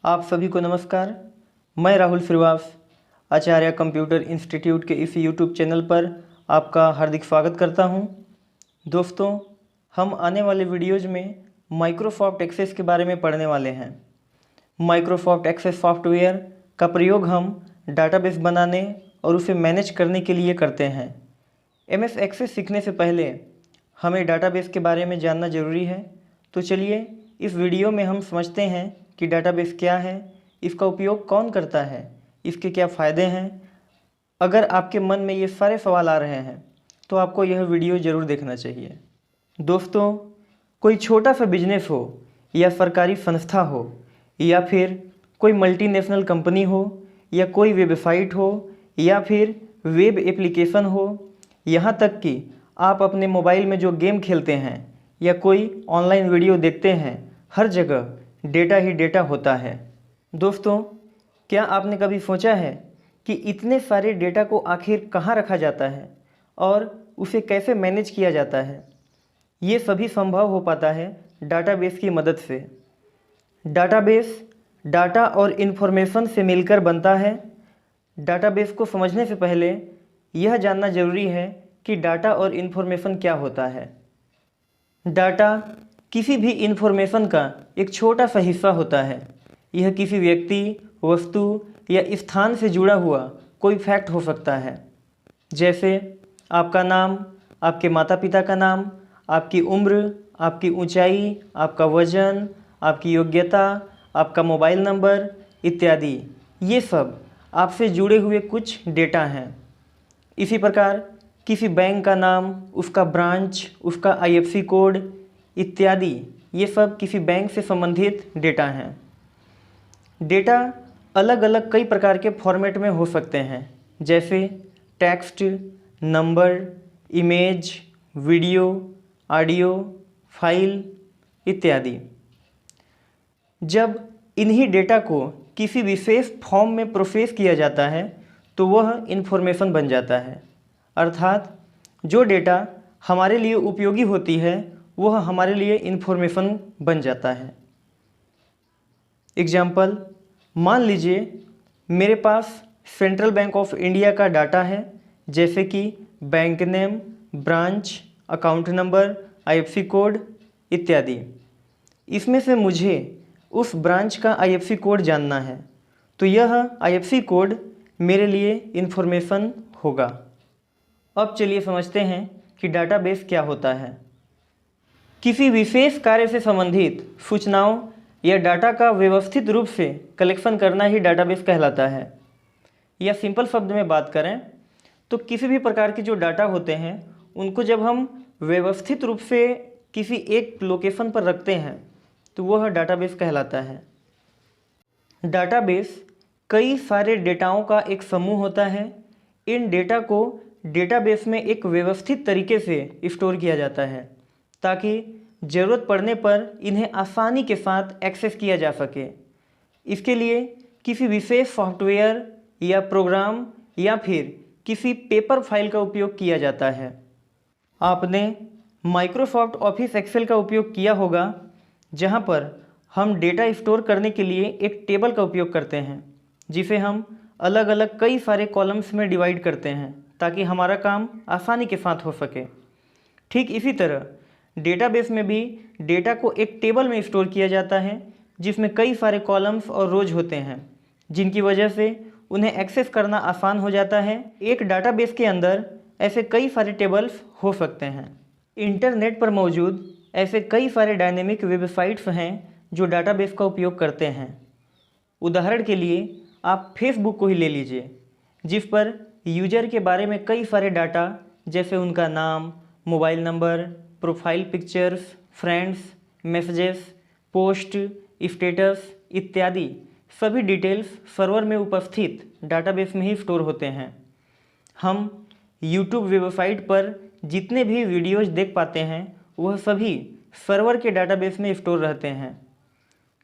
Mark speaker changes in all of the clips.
Speaker 1: आप सभी को नमस्कार। मैं राहुल श्रीवास आचार्य कंप्यूटर इंस्टीट्यूट के इस यूट्यूब चैनल पर आपका हार्दिक स्वागत करता हूं। दोस्तों, हम आने वाले वीडियोज़ में माइक्रोसॉफ्ट एक्सेस के बारे में पढ़ने वाले हैं। माइक्रोसॉफ्ट एक्सेस सॉफ्टवेयर का प्रयोग हम डाटाबेस बनाने और उसे मैनेज करने के लिए करते हैं। एमएस एक्सेस सीखने से पहले हमें डाटाबेस के बारे में जानना ज़रूरी है। तो चलिए इस वीडियो में हम समझते हैं कि डाटाबेस क्या है, इसका उपयोग कौन करता है, इसके क्या फ़ायदे हैं। अगर आपके मन में ये सारे सवाल आ रहे हैं तो आपको यह वीडियो ज़रूर देखना चाहिए। दोस्तों, कोई छोटा सा बिजनेस हो या सरकारी संस्था हो या फिर कोई मल्टीनेशनल कंपनी हो या कोई वेबसाइट हो या फिर वेब एप्लीकेशन हो, यहाँ तक कि आप अपने मोबाइल में जो गेम खेलते हैं या कोई ऑनलाइन वीडियो देखते हैं, हर जगह डेटा ही डेटा होता है। दोस्तों, क्या आपने कभी सोचा है कि इतने सारे डेटा को आखिर कहाँ रखा जाता है और उसे कैसे मैनेज किया जाता है? ये सभी संभव हो पाता है डाटाबेस की मदद से। डाटाबेस डाटा और इन्फॉर्मेशन से मिलकर बनता है। डाटाबेस को समझने से पहले यह जानना जरूरी है कि डाटा और इन्फॉर्मेशन क्या होता है। डाटा किसी भी इन्फॉर्मेशन का एक छोटा सा हिस्सा होता है। यह किसी व्यक्ति, वस्तु या स्थान से जुड़ा हुआ कोई फैक्ट हो सकता है, जैसे आपका नाम, आपके माता पिता का नाम, आपकी उम्र, आपकी ऊंचाई, आपका वजन, आपकी योग्यता, आपका मोबाइल नंबर इत्यादि। ये सब आपसे जुड़े हुए कुछ डेटा हैं। इसी प्रकार किसी बैंक का नाम, उसका ब्रांच, उसका आईएफएससी कोड इत्यादि, ये सब किसी बैंक से संबंधित डेटा हैं। डेटा अलग अलग कई प्रकार के फॉर्मेट में हो सकते हैं, जैसे text, number, image, video, audio, file इत्यादि। जब इन्हीं डेटा को किसी विशेष फॉर्म में प्रोसेस किया जाता है तो वह इन्फॉर्मेशन बन जाता है। अर्थात जो डेटा हमारे लिए उपयोगी होती है वह हमारे लिए इन्फॉर्मेशन बन जाता है। एग्जाम्पल, मान लीजिए मेरे पास सेंट्रल बैंक ऑफ इंडिया का डाटा है, जैसे कि bank name, branch, account number, IFSC code इत्यादि। इसमें से मुझे उस ब्रांच का आईएफएससी कोड जानना है, तो यह आईएफएससी कोड मेरे लिए इन्फॉर्मेशन होगा। अब चलिए समझते हैं कि डाटाबेस क्या होता है। किसी विशेष कार्य से संबंधित सूचनाओं या डाटा का व्यवस्थित रूप से कलेक्शन करना ही डाटाबेस कहलाता है। या सिंपल शब्द में बात करें तो किसी भी प्रकार के जो डाटा होते हैं उनको जब हम व्यवस्थित रूप से किसी एक लोकेशन पर रखते हैं तो वह डाटाबेस कहलाता है। डाटाबेस कई सारे डेटाओं का एक समूह होता है। इन डेटा को डेटाबेस में एक व्यवस्थित तरीके से स्टोर किया जाता है ताकि ज़रूरत पड़ने पर इन्हें आसानी के साथ एक्सेस किया जा सके। इसके लिए किसी विशेष सॉफ्टवेयर या प्रोग्राम या फिर किसी पेपर फाइल का उपयोग किया जाता है। आपने माइक्रोसॉफ्ट ऑफिस एक्सेल का उपयोग किया होगा, जहां पर हम डेटा स्टोर करने के लिए एक टेबल का उपयोग करते हैं, जिसे हम अलग अलग कई सारे कॉलम्स में डिवाइड करते हैं ताकि हमारा काम आसानी के साथ हो सके। ठीक इसी तरह डेटाबेस में भी डेटा को एक टेबल में स्टोर किया जाता है, जिसमें कई सारे कॉलम्स और रोज होते हैं, जिनकी वजह से उन्हें एक्सेस करना आसान हो जाता है। एक डाटाबेस के अंदर ऐसे कई सारे टेबल्स हो सकते हैं। इंटरनेट पर मौजूद ऐसे कई सारे डायनेमिक वेबसाइट्स हैं जो डाटाबेस का उपयोग करते हैं। उदाहरण के लिए आप फेसबुक को ही ले लीजिए, जिस पर यूजर के बारे में कई सारे डाटा, जैसे उनका नाम, mobile number, profile pictures, friends, messages, post, status इत्यादि सभी डिटेल्स सर्वर में उपस्थित डाटाबेस में ही स्टोर होते हैं। हम यूट्यूब वेबसाइट पर जितने भी वीडियोज़ देख पाते हैं वह सभी सर्वर के डाटाबेस में स्टोर रहते हैं।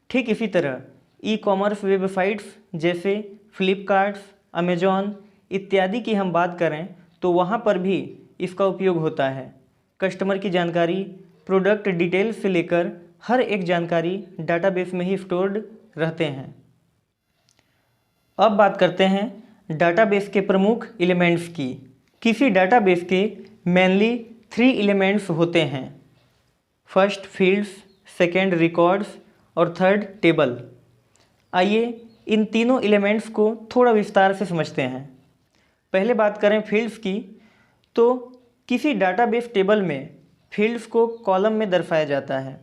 Speaker 1: ठीक इसी तरह ई कॉमर्स वेबसाइट्स जैसे फ्लिपकार्ट, अमेजॉन इत्यादि की हम बात करें तो वहाँ पर भी इसका उपयोग होता है। कस्टमर की जानकारी, प्रोडक्ट डिटेल्स से लेकर हर एक जानकारी डाटाबेस में ही स्टोर्ड रहते हैं। अब बात करते हैं डाटाबेस के प्रमुख एलिमेंट्स की। किसी डाटाबेस के मेनली 3 एलिमेंट्स होते हैं। फर्स्ट फील्ड्स, सेकेंड रिकॉर्ड्स और थर्ड टेबल। आइए इन तीनों एलिमेंट्स को थोड़ा विस्तार से समझते हैं। पहले बात करें फील्ड्स की, तो किसी डाटाबेस टेबल में फील्ड्स को कॉलम में दर्शाया जाता है।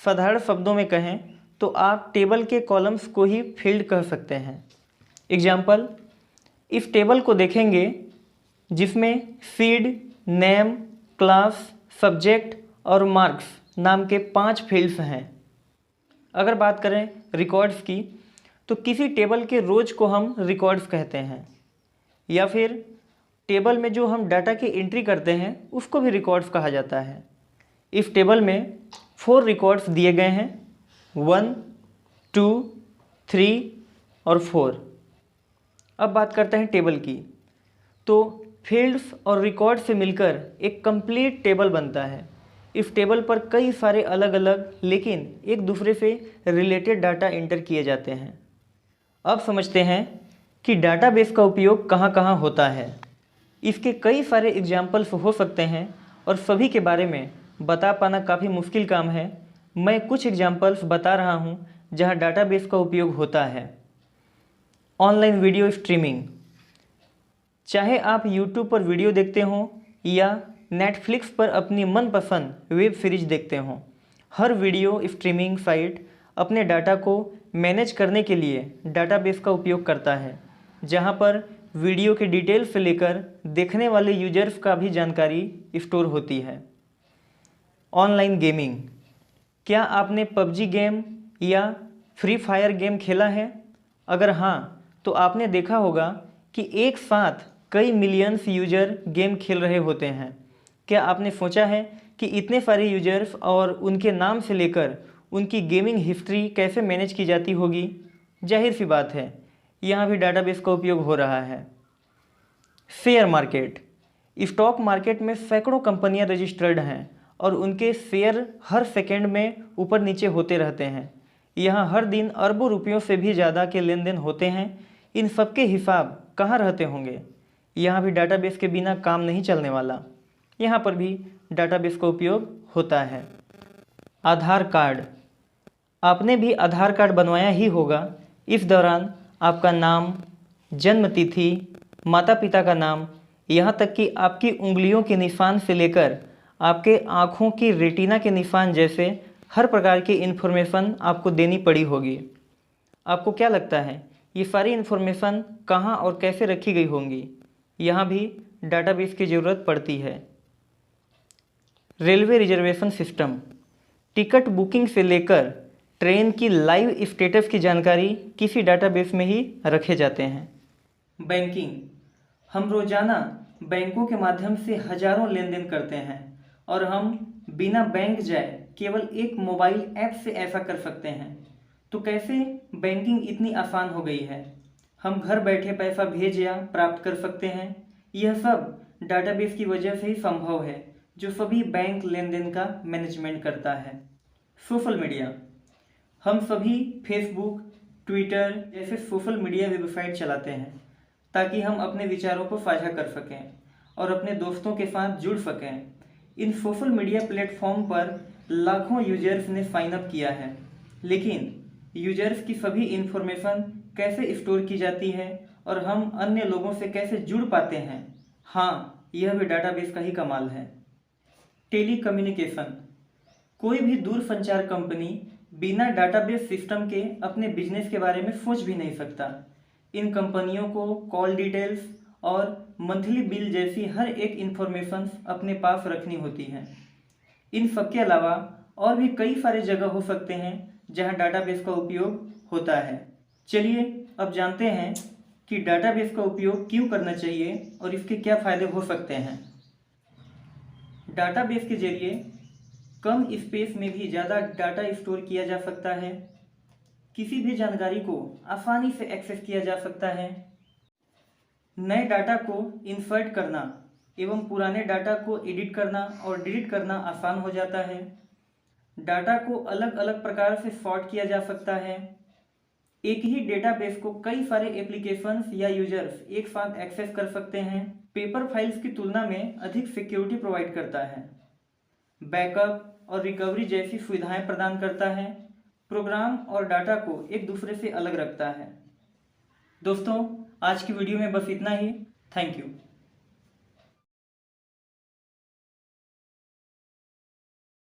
Speaker 1: साधारण शब्दों में कहें तो आप टेबल के कॉलम्स को ही फील्ड कह सकते हैं। एग्जाम्पल, इस टेबल को देखेंगे जिसमें सीड, नेम, क्लास, सब्जेक्ट और मार्क्स नाम के 5 फील्ड्स हैं। अगर बात करें रिकॉर्ड्स की, तो किसी टेबल के रोज को हम रिकॉर्ड्स कहते हैं, या फिर टेबल में जो हम डाटा की एंट्री करते हैं उसको भी रिकॉर्ड्स कहा जाता है। इस टेबल में 4 रिकॉर्ड्स दिए गए हैं, 1, 2, 3 और 4। अब बात करते हैं टेबल की, तो फील्ड्स और रिकॉर्ड से मिलकर एक कंप्लीट टेबल बनता है। इस टेबल पर कई सारे अलग अलग लेकिन एक दूसरे से रिलेटेड डाटा एंटर किए जाते हैं। अब समझते हैं कि डाटाबेस का उपयोग कहाँ कहाँ होता है। इसके कई सारे एग्जाम्पल्स हो सकते हैं और सभी के बारे में बता पाना काफ़ी मुश्किल काम है। मैं कुछ एग्जाम्पल्स बता रहा हूँ जहाँ डाटाबेस का उपयोग होता है। ऑनलाइन वीडियो स्ट्रीमिंग, चाहे आप यूट्यूब पर वीडियो देखते हों या नेटफ्लिक्स पर अपनी मनपसंद वेब सीरीज देखते हों, हर वीडियो स्ट्रीमिंग साइट अपने डाटा को मैनेज करने के लिए डाटाबेस का उपयोग करता है, जहां पर वीडियो के डिटेल से लेकर देखने वाले यूजर्स का भी जानकारी स्टोर होती है। ऑनलाइन गेमिंग, क्या आपने पबजी गेम या फ्री फायर गेम खेला है? अगर हाँ, तो आपने देखा होगा कि एक साथ कई मिलियंस यूजर गेम खेल रहे होते हैं। क्या आपने सोचा है कि इतने सारे यूजर्स और उनके नाम से लेकर उनकी गेमिंग हिस्ट्री कैसे मैनेज की जाती होगी? जाहिर सी बात है, यहाँ भी डाटाबेस का उपयोग हो रहा है। शेयर मार्केट, स्टॉक मार्केट में सैकड़ों कंपनियां रजिस्टर्ड हैं और उनके शेयर हर सेकंड में ऊपर नीचे होते रहते हैं। यहाँ हर दिन अरबों रुपयों से भी ज़्यादा के लेन देन होते हैं। इन सब के हिसाब कहाँ रहते होंगे? यहाँ भी डाटाबेस के बिना काम नहीं चलने वाला। यहाँ पर भी डाटाबेस का उपयोग होता है। आधार कार्ड, आपने भी आधार कार्ड बनवाया ही होगा। इस दौरान आपका नाम, जन्म तिथि, माता पिता का नाम, यहाँ तक कि आपकी उंगलियों के निशान से लेकर आपके आँखों की रेटिना के निशान जैसे हर प्रकार की इन्फॉर्मेशन आपको देनी पड़ी होगी। आपको क्या लगता है ये सारी इन्फॉर्मेशन कहाँ और कैसे रखी गई होंगी? यहाँ भी डाटाबेस की ज़रूरत पड़ती है। Railway reservation system, ticket booking से लेकर ट्रेन की लाइव स्टेटस की जानकारी किसी डाटाबेस में ही रखे जाते हैं। बैंकिंग, हम रोजाना बैंकों के माध्यम से हजारों लेन देन करते हैं और हम बिना बैंक जाए केवल एक मोबाइल ऐप से ऐसा कर सकते हैं। तो कैसे बैंकिंग इतनी आसान हो गई है? हम घर बैठे पैसा भेज या प्राप्त कर सकते हैं। यह सब डाटाबेस की वजह से ही संभव है, जो सभी बैंक लेन देन का मैनेजमेंट करता है। सोशल मीडिया, हम सभी फेसबुक, ट्विटर जैसे सोशल मीडिया वेबसाइट चलाते हैं ताकि हम अपने विचारों को साझा कर सकें और अपने दोस्तों के साथ जुड़ सकें। इन सोशल मीडिया प्लेटफॉर्म पर लाखों यूजर्स ने साइन अप किया है, लेकिन यूजर्स की सभी इन्फॉर्मेशन कैसे स्टोर की जाती है और हम अन्य लोगों से कैसे जुड़ पाते हैं? हाँ, यह भी डाटाबेस का ही कमाल है। टेली कम्युनिकेशन, कोई भी दूरसंचार कंपनी बिना डाटाबेस सिस्टम के अपने बिजनेस के बारे में सोच भी नहीं सकता। इन कंपनियों को कॉल डिटेल्स और मंथली बिल जैसी हर एक इन्फॉर्मेशन अपने पास रखनी होती है। इन सब के अलावा और भी कई सारे जगह हो सकते हैं जहां डाटाबेस का उपयोग होता है। चलिए अब जानते हैं कि डाटाबेस का उपयोग क्यों करना चाहिए और इसके क्या फ़ायदे हो सकते हैं। डाटाबेस के जरिए कम स्पेस में भी ज़्यादा डाटा स्टोर किया जा सकता है। किसी भी जानकारी को आसानी से एक्सेस किया जा सकता है। नए डाटा को इंसर्ट करना एवं पुराने डाटा को एडिट करना और डिलीट करना आसान हो जाता है। डाटा को अलग अलग प्रकार से सॉर्ट किया जा सकता है। एक ही डेटाबेस को कई सारे एप्लीकेशंस या यूजर्स एक साथ एक्सेस कर सकते हैं। पेपर फाइल्स की तुलना में अधिक सिक्योरिटी प्रोवाइड करता है, बैकअप और रिकवरी जैसी सुविधाएं प्रदान करता है, प्रोग्राम और डाटा को एक दूसरे से अलग रखता है। दोस्तों, आज की वीडियो में बस इतना ही। Thank you.